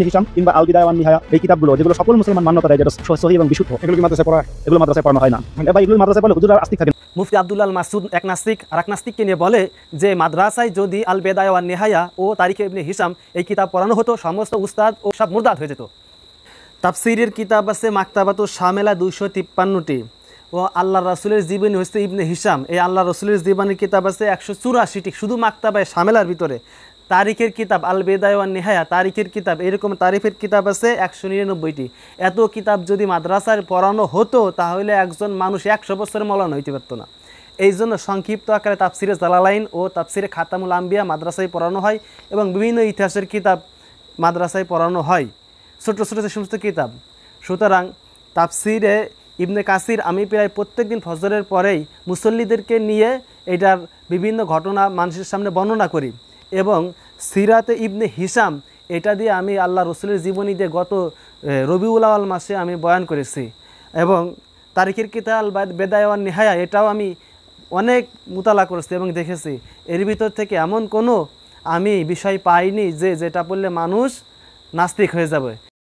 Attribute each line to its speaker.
Speaker 1: হিসাম কিংবা আল বিদায়া ওয়ান নিহায়া এই কিতাবগুলো যেগুলো সকল মুসলমান মান্যতা দেয় যেটা সহিহ এবং বিশুদ্ধ, এগুলো কি মাদ্রাসায় পড়া? এগুলো মাদ্রাসায় পড়ানো হয় না। বা এগুলো মাদ্রাসায় পড়লে হুজুররা আস্তিক থাকেন।
Speaker 2: মুফতি আব্দুল্লাহ মাসুদ এক নাস্তিক আর এক নাস্তিককে নিয়ে বলে যে মাদ্রাসায় যদি আল বেদায়া ওয়ান নিহায়া ও তারিখে ইবনে হিসাম এই কিতাব পড়ানো হতো সমস্ত উস্তাদ ও সব মুরদাদ হয়ে যেত। তাফসিরের কিতাব আছে মাকতাবাতু শামেলা 253টি ও আল্লাহ রাসূলের জীবনী হচ্ছে ইবনে হিসাম, এই আল্লাহ রাসূলের জীবনীর কিতাব আছে 184টি শুধু মাকতাবায় শামেলার ভিতরে। তারিখের কিতাব আল বেদায়া ওয়ান নিহায়া তারিখের কিতাব এরকম তারিখের কিতাব আছে 199টি। এত কিতাব যদি মাদ্রাসায় পড়ানো হতো তাহলে একজন মানুষ 100 বছরের মৌলানা হইতে পারতো না। এই জন্য সংক্ষিপ্ত আকারে তাফসিরে জালালাইন ও তাফসিরে খাতামুল আম্বিয়া মাদ্রাসায় পড়ানো হয় এবং বিভিন্ন ইতিহাসের কিতাব মাদ্রাসায় পড়ানো হয়, ছোটো ছোটো যে সমস্ত কিতাব। সুতরাং তাফসিরে ইবনে কাসির আমি প্রায় প্রত্যেক দিন ফজরের পরেই মুসল্লিদেরকে নিয়ে এটার বিভিন্ন ঘটনা মানুষের সামনে বর্ণনা করি এবং সিরাতে ইবনে হিসাম এটা দিয়ে আমি আল্লাহ রসুলের জীবনী দিয়ে গত রবিউল আউয়াল মাসে আমি বয়ান করেছি এবং তারিখের কিতাব বেদায়া ওয়ান নিহায়া এটাও আমি অনেক মুতালা করেছি এবং দেখেছি। এর ভিতর থেকে এমন কোনো আমি বিষয় পাইনি যেটা পড়লে মানুষ নাস্তিক হয়ে যাবে।